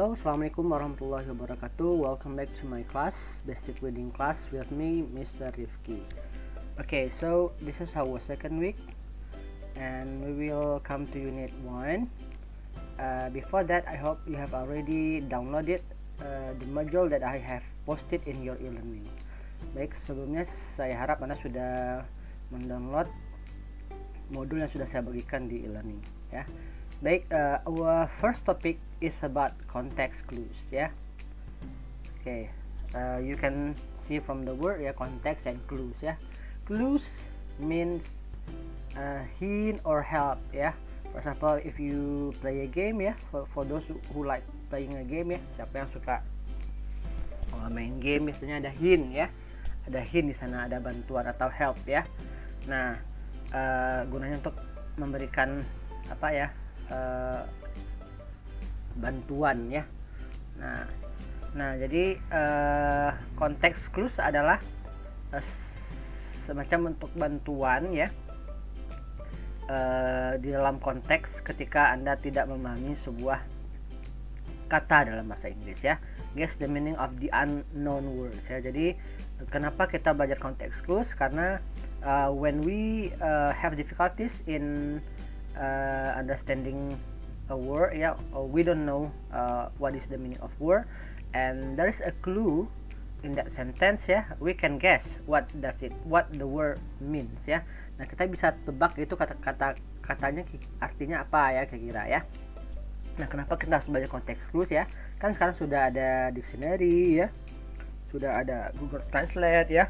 Hello, Assalamualaikum warahmatullahi wabarakatuh. Welcome back to my class, Basic Reading class with me, Mr. Rifki. Okay, so this is our second week, and we will come to Unit 1. Before that, I hope you have already downloaded the module that I have posted in your e-learning. Baik, sebelumnya saya harap Anda sudah mendownload modul yang sudah saya bagikan di e-learning, ya. Baik, our first topic is about context clues, ya. Okay, you can see from the word, ya, context and clues, ya. Clues means hint or help, ya. For example, if you play a game, ya, for those who like playing a game, ya, siapa yang suka main game, biasanya ada hint, ya. Ada hint di sana, ada bantuan atau help, ya. Nah, gunanya untuk memberikan apa, ya, bantuan, ya. Nah jadi konteks clues adalah semacam untuk bantuan, ya, di dalam konteks ketika Anda tidak memahami sebuah kata dalam bahasa Inggris, ya. Guess the meaning of the unknown words, ya. Jadi kenapa kita belajar konteks clues? Karena when we have difficulties in understanding a word, yeah, or we don't know what is the meaning of word, and there is a clue in that sentence, ya, we can guess what the word means, ya. Nah, kita bisa tebak itu katanya artinya apa, ya, kira-kira, ya. Nah, kenapa kita harus belajar konteks clues, ya? Kan sekarang sudah ada dictionary, ya, sudah ada Google Translate, ya.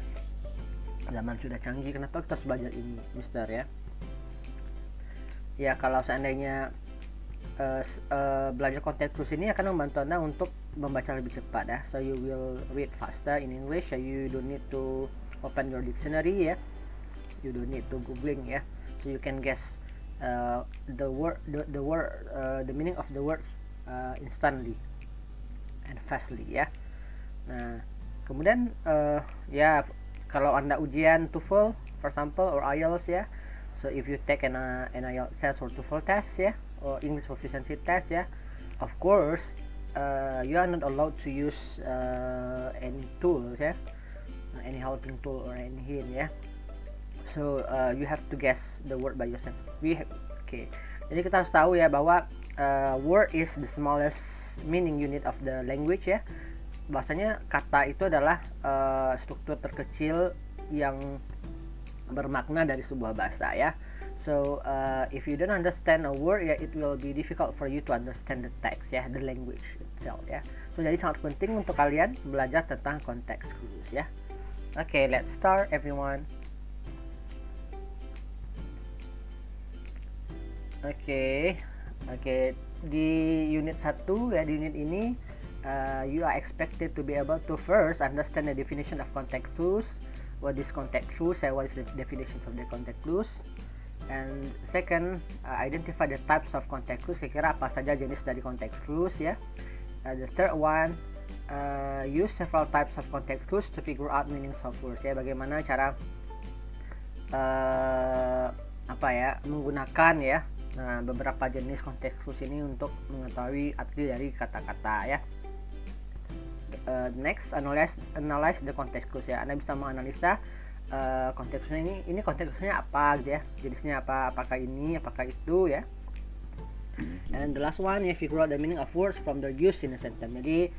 Zaman sudah canggih, kenapa kita harus belajar ini, Mister, ya? Ya, kalau seandainya belajar konteks clues ini akan membantu Anda untuk membaca lebih cepat, ya. So you will read faster in English. So you don't need to open your dictionary, ya. You don't need to googling, ya. So you can guess the meaning of the words instantly and fastly, ya. Nah, kemudian ya, kalau Anda ujian TOEFL, for example, or IELTS, ya. So if you take an IELTS test or TOEFL test, ya, or English proficiency test, ya, of course you are not allowed to use any tools, ya, any helping tool or any hint, ya. So you have to guess the word by yourself. Okay. Jadi kita harus tahu, ya, bahwa word is the smallest meaning unit of the language, ya. Bahasanya kata itu adalah struktur terkecil yang bermakna dari sebuah bahasa, ya. So if you don't understand a word, ya, it will be difficult for you to understand the text, ya, the language itself, ya. So jadi sangat penting untuk kalian belajar tentang konteks clues, ya. Okay, let's start everyone. Okay, di unit 1, ya, di unit ini you are expected to be able to first understand the definition of context clues. What is context clues, and what is the definitions of the context clues, and second, identify the types of context clues. Kira-kira apa saja jenis dari context clues, ya. The third one, use several types of context clues to figure out meanings of words, ya. Bagaimana cara menggunakan, ya, beberapa jenis konteks clues ini untuk mengetahui arti dari kata-kata, ya. Next, analyze the context clues, ya. Anda bisa menganalisa konteksnya ini konteksnya apa, gitu, ya. Jenisnya apa, apakah ini, apakah itu, ya. And the last one, ya, figure out the meaning of words from their use in a sentence. Jadi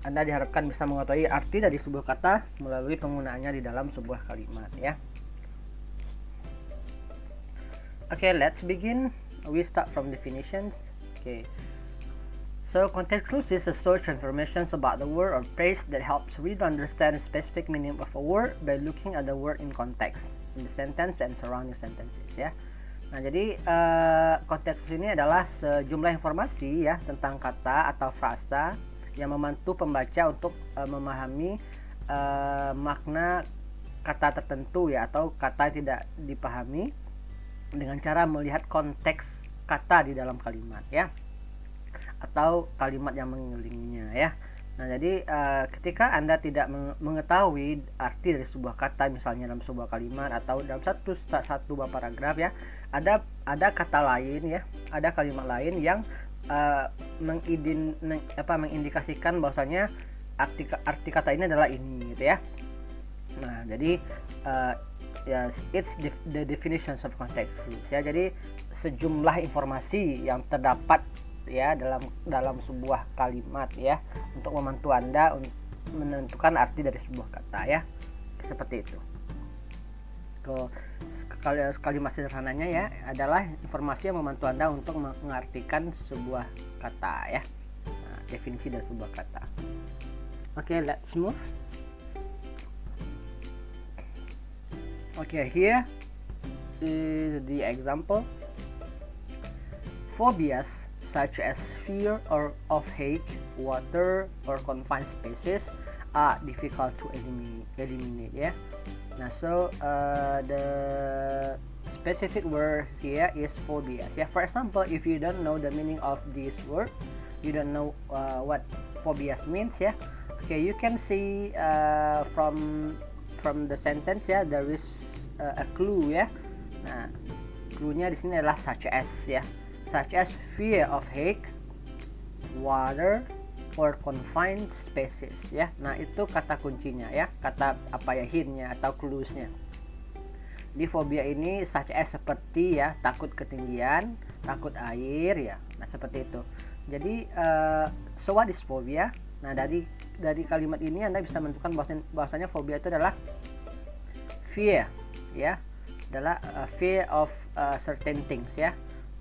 Anda diharapkan bisa mengetahui arti dari sebuah kata melalui penggunaannya di dalam sebuah kalimat, ya. Okay, let's begin. We start from definitions. Okay. So context clues is a search information about the word or phrase that helps reader understand the specific meaning of a word by looking at the word in context, in the sentence and surrounding sentences, ya. Nah, jadi konteks ini adalah sejumlah informasi, ya, tentang kata atau frasa yang membantu pembaca untuk memahami makna kata tertentu, ya, atau kata yang tidak dipahami dengan cara melihat konteks kata di dalam kalimat, ya, atau kalimat yang mengelilinginya, ya. Nah, jadi ketika Anda tidak mengetahui arti dari sebuah kata, misalnya dalam sebuah kalimat atau dalam satu paragraf, ya, ada kata lain, ya, ada kalimat lain yang mengindikasikan bahwasanya arti kata ini adalah ini gitu ya. Nah, jadi it's the definitions of context clues ya. Jadi sejumlah informasi yang terdapat ya dalam sebuah kalimat ya untuk membantu Anda untuk menentukan arti dari sebuah kata ya. Seperti itu. Kalimat sederhananya ya adalah informasi yang membantu Anda untuk mengartikan sebuah kata ya. Nah, definisi dari sebuah kata. Okay, let's move. Okay, here is the example. Phobias such as fear or of height, water, or confined spaces are difficult to eliminate. Yeah. Now, so the specific word here is phobias. Yeah. For example, if you don't know the meaning of this word, you don't know what phobias means. Yeah. Okay, you can see from the sentence ya, there is a clue ya. Nah, clue-nya di sini adalah such as ya, such as fear of height, water, or confined spaces ya. Nah, itu kata kuncinya ya, kata apa ya, hint-nya atau clues-nya. Di fobia ini such as seperti ya, takut ketinggian, takut air ya. Nah, seperti itu. Jadi so what is phobia? Nah, dari kalimat ini Anda bisa menentukan bahwasanya fobia itu adalah fear ya, adalah fear of certain things ya.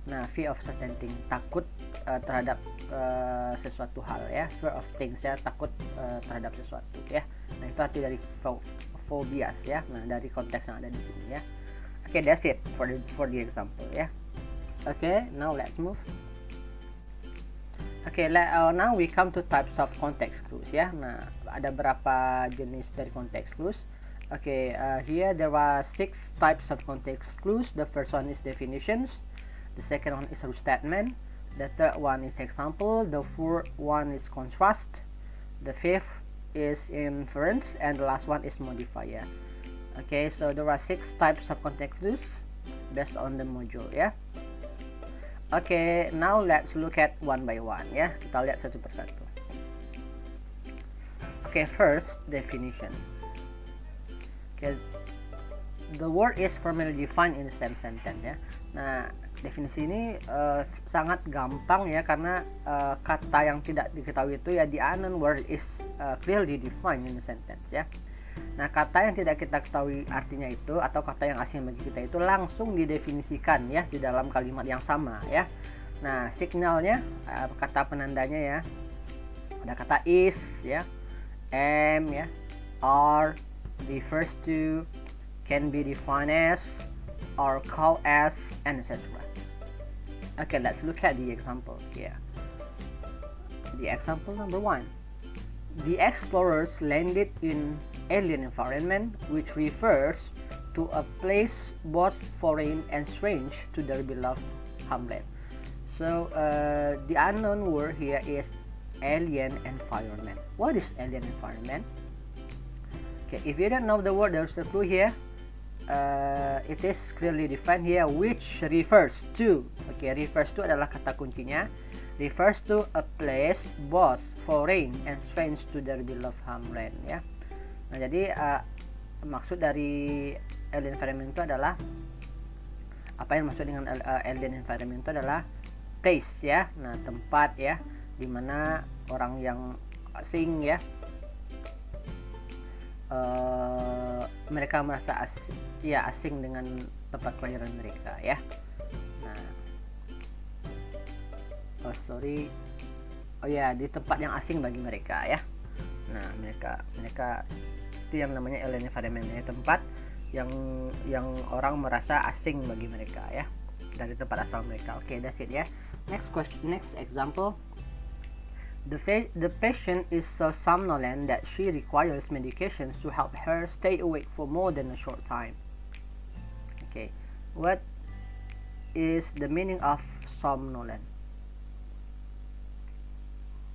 Nah, fear of certain things, takut terhadap sesuatu hal ya, fear of things ya, takut terhadap sesuatu ya. Nah, itu arti dari phobias ya. Nah, dari konteks yang ada di sini ya. Okay, that's it for the example ya. Okay, now let's move. Okay, now we come to types of context clues ya. Nah, ada berapa jenis dari context clues? Okay, here there are 6 types of context clues. The first one is definitions. The second one is restatement. The third one is example. The fourth one is contrast. The fifth is inference, and the last one is modifier. Okay, so there are 6 types of context clues based on the module ya. Okay, now let's look at one by one ya. Kita lihat satu persatu. Okay, first definition. Okay, the word is formally defined in the same sentence ya. Nah, definisi ini sangat gampang ya, karena kata yang tidak diketahui itu ya, the unknown word is clearly defined in the sentence ya. Nah, kata yang tidak kita ketahui artinya itu, atau kata yang asing bagi kita itu, langsung didefinisikan ya di dalam kalimat yang sama ya. Nah, signalnya, kata penandanya ya, ada kata is ya, am ya, are, refers to, can be defined as, or called as, and etc. Okay, let's look at the example here. The example number 1. The explorers landed in alien environment, which refers to a place both foreign and strange to their beloved homeland. So the unknown word here is alien environment. What is alien environment? Okay, if you don't know the word, there's a clue here. It is clearly defined here, which refers to. Okay, refers to adalah kata kuncinya. Refers to a place both foreign and strange to their beloved homeland ya. Nah, jadi maksud dari alien environment itu adalah, apa yang maksud dengan alien environment itu adalah place ya. Nah, tempat ya, dimana orang yang asing ya, mereka merasa asing dengan tempat kelahiran mereka ya. Nah, di tempat yang asing bagi mereka ya. Nah, mereka itu yang namanya alien environment ya, tempat yang orang merasa asing bagi mereka ya, dari tempat asal mereka. Okay, that's it ya. Next example. The patient is so somnolent that she requires medications to help her stay awake for more than a short time. Okay, what is the meaning of somnolent?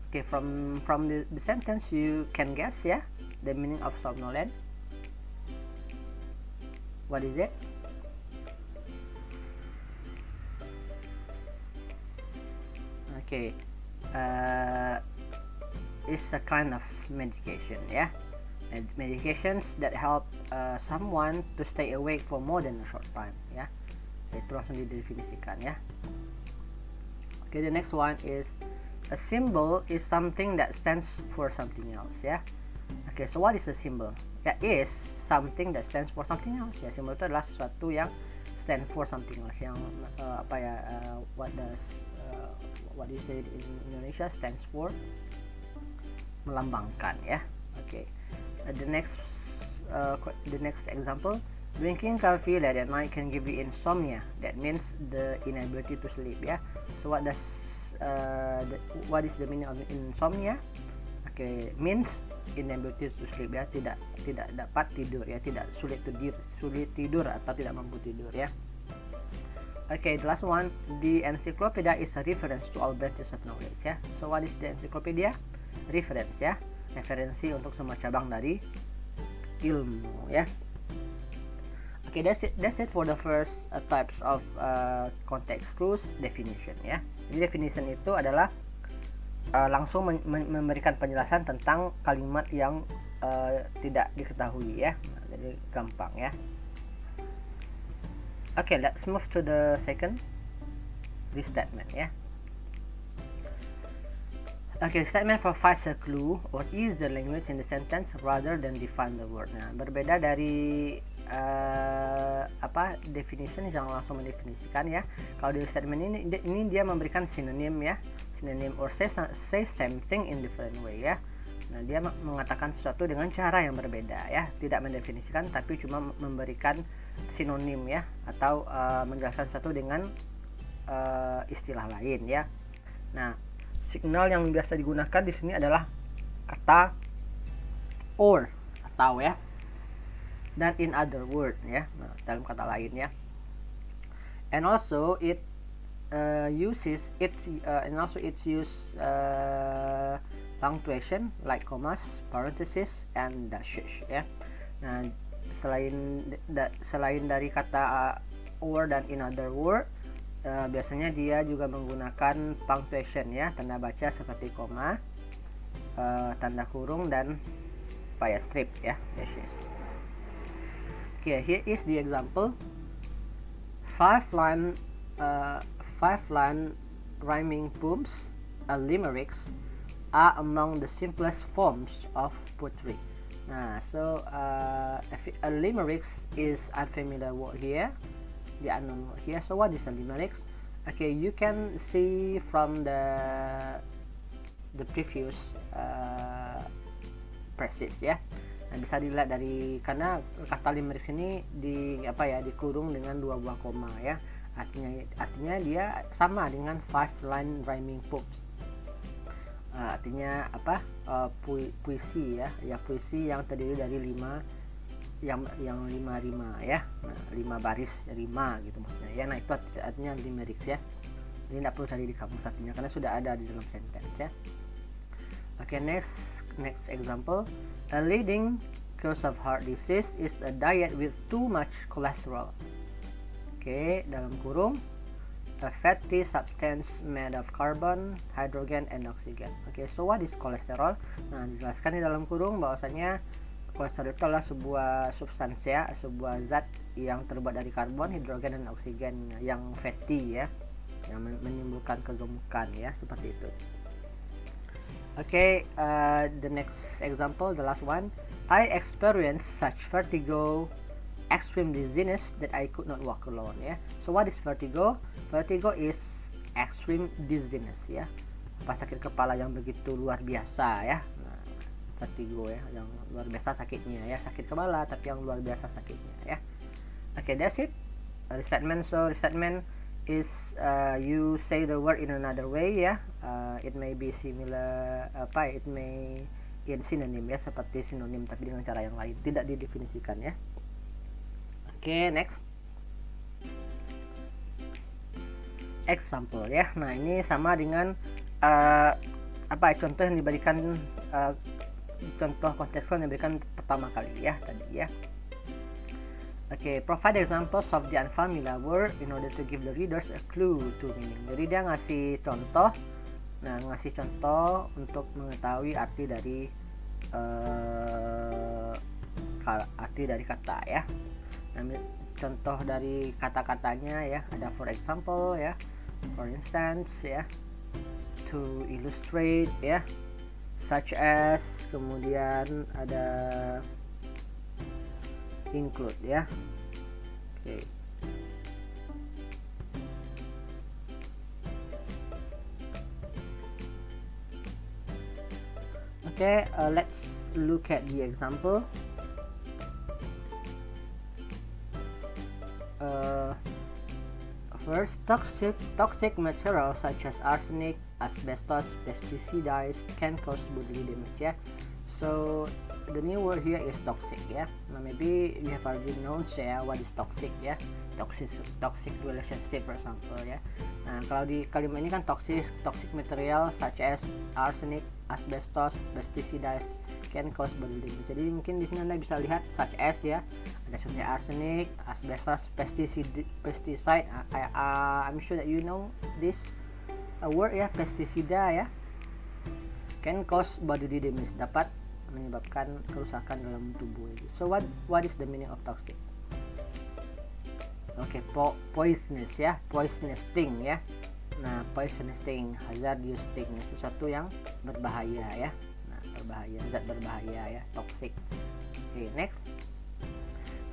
Okay, from the sentence you can guess ya, the meaning of somnolent. What is it? Okay, is a kind of medication ya. Medications that help someone to stay awake for more than a short time ya. Itu langsung didefinisikan ya. Okay, the next one is a symbol is something that stands for something else ya. Okay, so what is a symbol? Ya, is something that stands for something else ya. Symbol itu adalah sesuatu yang stand for something else, yang what do you say in Indonesia, stands for, melambangkan ya. Okay, the next example, drinking coffee late at night can give you insomnia. That means the inability to sleep ya. So what is the meaning of insomnia? Okay, means inability to sleep ya, tidak dapat tidur ya, sulit tidur atau tidak mampu tidur ya. Okay, the last one, the encyclopedia is a reference to all branches of knowledge ya. So what is the encyclopedia? Reference ya, referensi untuk semua cabang dari ilmu ya. Okay, that's it for the first types of context clues definition ya. Jadi definition itu adalah langsung memberikan penjelasan tentang kalimat yang tidak diketahui ya. Jadi gampang ya. Okay, let's move to the second restatement ya. Okay, statement provides a clue or is the language in the sentence rather than define the word. Nah, berbeda dari definition yang langsung mendefinisikan ya. Kalau di statement ini dia memberikan sinonim ya, sinonim or say same thing in different way ya. Nah, dia mengatakan sesuatu dengan cara yang berbeda ya, tidak mendefinisikan tapi cuma memberikan sinonim ya, atau menjelaskan sesuatu dengan istilah lain ya. Nah, signal yang biasa digunakan di sini adalah kata or atau ya, dan in other word ya, nah, dalam kata lain ya. And also it uses punctuation like commas, parentheses, and dashes ya. Nah, selain dari kata or dan in other word, biasanya dia juga menggunakan punctuation ya, tanda baca seperti koma, tanda kurung, dan strip ya, dashes. Okay, here is the example. Five line rhyming poems, limericks, are among the simplest forms of poetry. Nah, so a limericks is unfamiliar word here, the unknown word here. So what is a limericks? Okay, you can see from the previous phrases ya. Nah, bisa dilihat dari, karena kata limericks ini dikurung dengan 2 buah koma ya. Artinya dia sama dengan five line rhyming poems. Artinya puisi ya, puisi yang terdiri dari 5 rima ya. Nah, 5 baris rima gitu maksudnya ya. Nah, itu artinya limericks ya. Jadi tidak perlu cari di kamus artinya karena sudah ada di dalam sentence ya. Okay, next example. A leading cause of heart disease is a diet with too much cholesterol. Okay, dalam kurung, a fatty substance made of carbon, hydrogen, and oxygen. Okay, so what is cholesterol? Nah, dijelaskan di dalam kurung bahwasanya kolesterol itu adalah sebuah substansi ya, sebuah zat yang terbuat dari karbon, hidrogen, dan oksigen yang fatty ya, yang menimbulkan kegemukan ya, seperti itu. Okay, the next example, the last one. I experienced such vertigo, extreme dizziness that I could not walk alone ya. So what is vertigo? Vertigo is extreme dizziness ya. Sakit kepala yang begitu luar biasa ya. Nah, vertigo ya, yang luar biasa sakitnya ya, sakit kepala tapi yang luar biasa sakitnya ya. Okay, that's it. Restatement. So restatement is you say the word in another way ya. It may be similar, it may in synonym ya, seperti sinonim tapi dengan cara yang lain, tidak didefinisikan ya. Okay, next example ya. Nah, ini sama dengan contoh yang diberikan, contoh kontekstual yang diberikan pertama kali ya tadi ya. Okay, provide examples of the unfamiliar word in order to give the readers a clue to meaning. Jadi dia ngasih contoh Nah, ngasih contoh untuk mengetahui arti dari kata ya. Nah, contoh dari kata-katanya ya, ada for example ya, for instance ya, to illustrate ya, such as, kemudian ada include ya. Oke. Okay, let's look at the example. First, toxic materials such as arsenic, asbestos, pesticides can cause bodily damage. Yeah. So the new word here is toxic. Yeah. Now maybe you have already known what is toxic. Yeah. Toxic relationship for example. Ya. Nah, kalau di kalimat ini kan toxic material such as arsenic, asbestos, pesticides can cause bodily damage. Jadi mungkin di sini Anda bisa lihat such as ya. Ada contohnya arsenic, asbestos, pesticide. I'm sure that you know this word ya, pestisida ya. Can cause bodily damage, dapat menyebabkan kerusakan dalam tubuh. So what is the meaning of toxic? Oke, poisonous ya, poisonous thing ya. Nah, poisonous thing, hazardous thing, sesuatu yang berbahaya ya. Nah, berbahaya, zat berbahaya ya, toxic. Okay, next.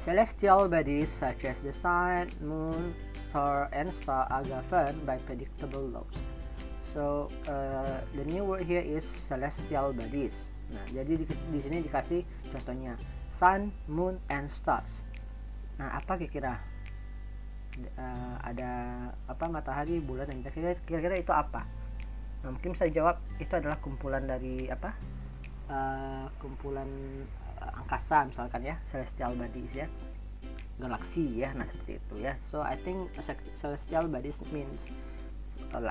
Celestial bodies such as the sun, moon, star, and star are governed by predictable laws. So the new word here is celestial bodies. Nah, jadi di sini dikasih contohnya sun, moon, and stars. Nah, apa kira-kira? Ada apa, matahari, bulan, dan kira-kira itu apa? Nah, mungkin bisa jawab itu adalah kumpulan dari apa? Kumpulan angkasa misalkan ya, celestial bodies ya, galaksi ya. Nah, seperti itu ya. So I think celestial bodies means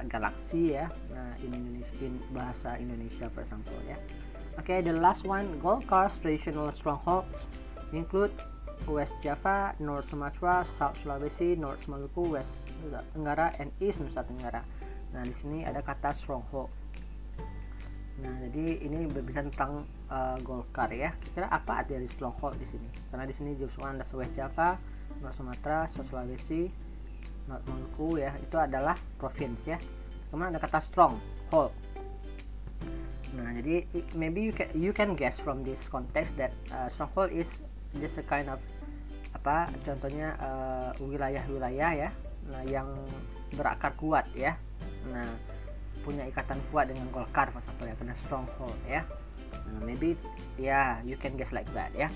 galaksi ya. Nah, in bahasa Indonesia for example ya. Okay, the last one, Golkar's traditional strongholds include West Java, North Sumatra, South Sulawesi, North Maluku, West Nusa Tenggara, and East Nusa Tenggara. Nah, di sini ada kata stronghold. Nah, jadi ini berbicara tentang Golkar ya. Kira-kira apa arti dari stronghold di sini? Karena di sini ada West Java, North Sumatra, South Sulawesi, North Maluku ya. Itu adalah provinsi ya. Kemudian ada kata stronghold. Nah, jadi maybe you can guess from this context that stronghold is just a kind of apa, contohnya wilayah-wilayah ya, nah, yang berakar kuat ya. Nah, punya ikatan kuat dengan Golkar for example ya, karena stronghold ya. Nah, maybe you can guess like that ya.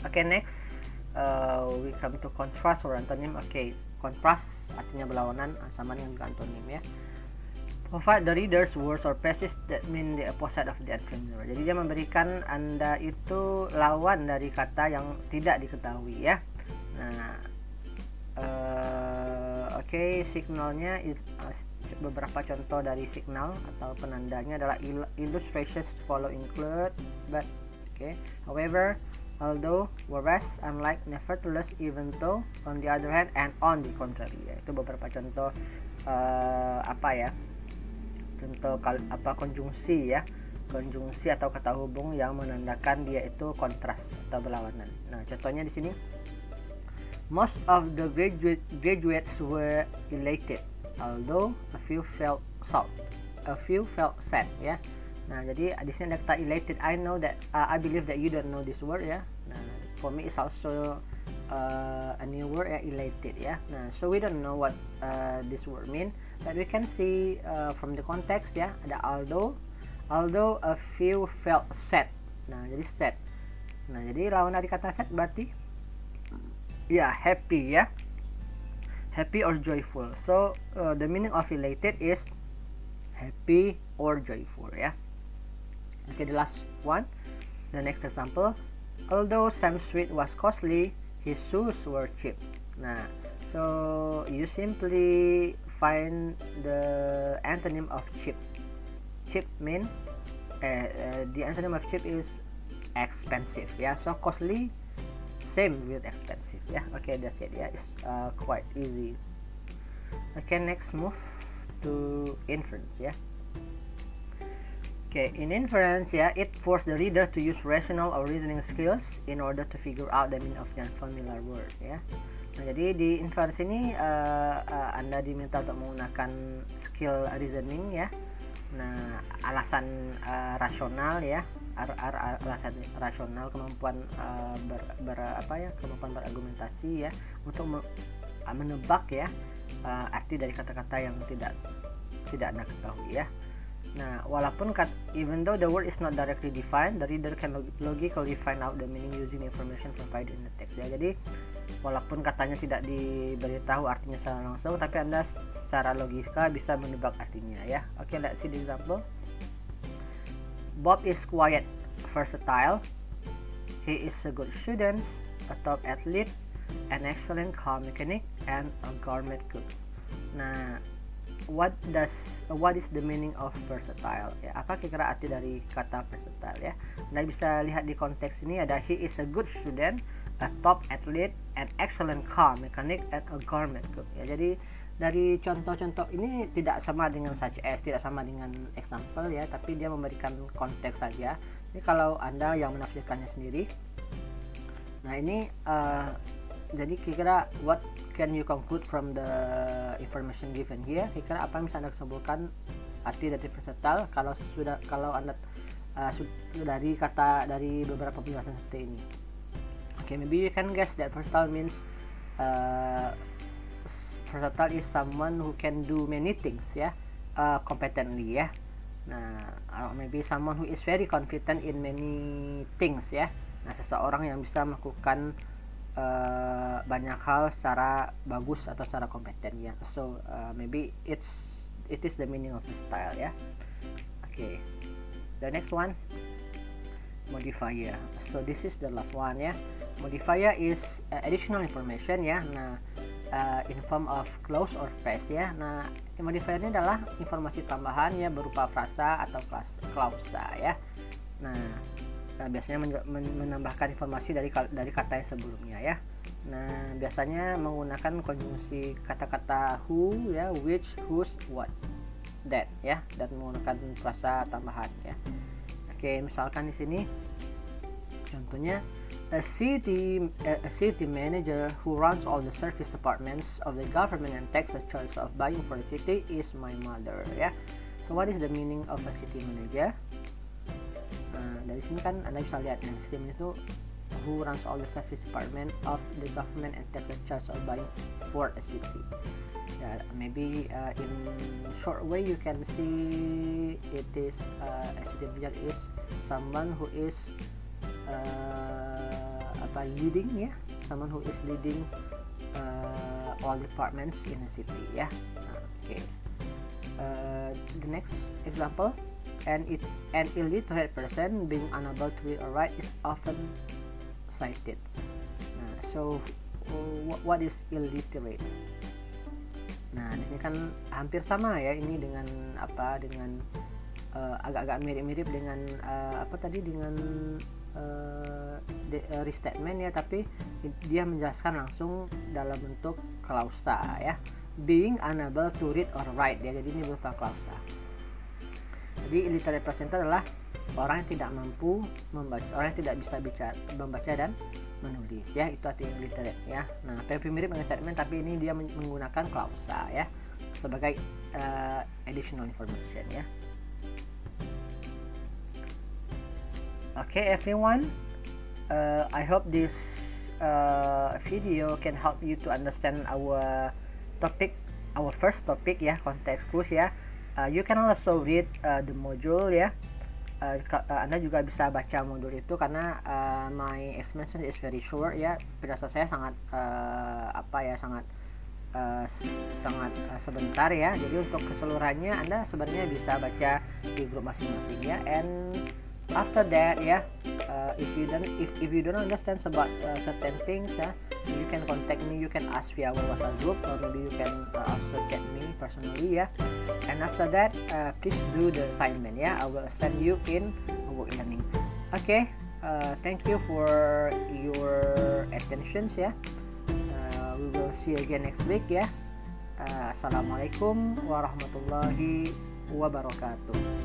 Okay, next we come to contrast or antonym. Okay, contrast artinya berlawanan, sama dengan antonym ya. Provide the readers words or phrases that mean the opposite of the unfamiliar. Jadi dia memberikan Anda itu lawan dari kata yang tidak diketahui ya. Nah, okay, signalnya beberapa contoh dari signal atau penandanya adalah illustrations follow include, but okay. However, although, whereas, unlike, nevertheless, even though, on the other hand, and on the contrary. Ya, itu beberapa contoh apa ya? Contoh konjungsi ya, konjungsi atau kata hubung yang menandakan dia itu kontras atau berlawanan. Nah, contohnya di sini, most of the graduates were elated, although a few felt sad ya. Nah, jadi di sini ada kata elated. I believe that you don't know this word ya. Nah, for me it's also a new word ya, elated ya. Nah, so we don't know what this word mean, but we can see from the context ya, ada although a few felt sad. Nah, jadi sad. Nah, jadi lawan dari kata sad berarti ya happy ya, happy or joyful. So the meaning of elated is happy or joyful ya. Okay, the last one, the next example, although Sam Sweet was costly, his shoes were cheap. Nah, so you simply find the antonym of cheap. Cheap mean the antonym of cheap is expensive ya. So costly same with expensive ya. Okay, that's it ya. It's quite easy. Okay, next move to inference ya. Okay, in inference ya, it force the reader to use rational or reasoning skills in order to figure out the meaning of the unfamiliar word ya. Nah, jadi di inference ini Anda diminta untuk menggunakan skill reasoning ya. Nah, alasan rasional ya, alasan rasional, kemampuan kemampuan berargumentasi ya, untuk menebak ya arti dari kata-kata yang tidak Anda ketahui ya. Nah, walaupun even though the word is not directly defined, the reader can logically find out the meaning using information provided in the text ya. Jadi walaupun katanya tidak diberitahu artinya secara langsung, tapi Anda secara logika bisa menebak artinya ya. Okay, let's see the example. Bob is quiet, versatile. He is a good student, a top athlete, an excellent car mechanic, and a gourmet cook. Nah, what is the meaning of versatile ya? Apa kira-kira arti dari kata versatile ya? Anda bisa lihat di konteks ini ada he is a good student, a top athlete, an excellent car mechanic, and a gourmet cook ya. Jadi dari contoh-contoh ini tidak sama dengan such as, tidak sama dengan example ya, tapi dia memberikan konteks saja. Ini kalau Anda yang menafsirkannya sendiri. Nah, ini jadi kira-kira what can you conclude from the information given here? Kira-kira apa yang bisa Anda kesimpulan arti dari versatile kalau Anda dari beberapa penjelasan seperti ini? Okay, maybe you can guess that versatile means versatile is someone who can do many things ya, competently ya. Nah, maybe someone who is very confident in many things ya. Nah, seseorang yang bisa melakukan banyak hal secara bagus atau secara kompeten ya. So maybe it is the meaning of versatile ya. Okay, the next one, modifier. So this is the last one ya. Modifier is additional information ya. Nah, in form of clause or phrase ya. Nah, modifier ini adalah informasi tambahan ya, berupa frasa atau klausa ya. Nah, biasanya menambahkan informasi dari kata yang sebelumnya ya. Nah, biasanya menggunakan konjungsi kata-kata who ya, which, whose, what, that ya, dan menggunakan frasa tambahan ya. Oke, misalkan di sini contohnya a city manager who runs all the service departments of the government and takes the charge of buying for the city is my mother ya. So what is the meaning of a city manager? Dari sini kan Anda bisa lihat yang sistem itu who runs all the service department of the government and takes the charge of buying for a city. Maybe in short way you can see it is a city manager is someone who is leading ya, someone who is leading all departments in a city ya. Okay. The next example. An illiterate person being unable to read or write is often cited. Nah, so what is illiterate? Nah, di sini kan hampir sama ya, ini dengan agak-agak mirip-mirip dengan dengan restatement ya, tapi dia menjelaskan langsung dalam bentuk klausa ya. Being unable to read or write ya, jadi ini berupa klausa. Jadi illiterate person itu adalah orang yang tidak mampu membaca, orang yang tidak bisa membaca dan menulis ya, itu artinya illiterate ya. Nah, hampir mirip dengan statement, tapi ini dia menggunakan klausa ya sebagai additional information ya. Okay everyone, I hope this video can help you to understand our first topic ya, context clues ya. You can also read the module ya. Anda juga bisa baca modul itu karena my explanation is very short ya. Penjelasan saya sangat sebentar ya. Jadi untuk keseluruhannya Anda sebenarnya bisa baca di grup masing-masing ya. And after that ya, if you don't understand about certain things ya, you can contact me, you can ask via our WhatsApp group, or maybe you can also chat me personally ya. And after that, please do the assignment ya. I will send you in Google e-learning. Okay, thank you for your attention ya. We will see you again next week ya. Assalamualaikum warahmatullahi wabarakatuh.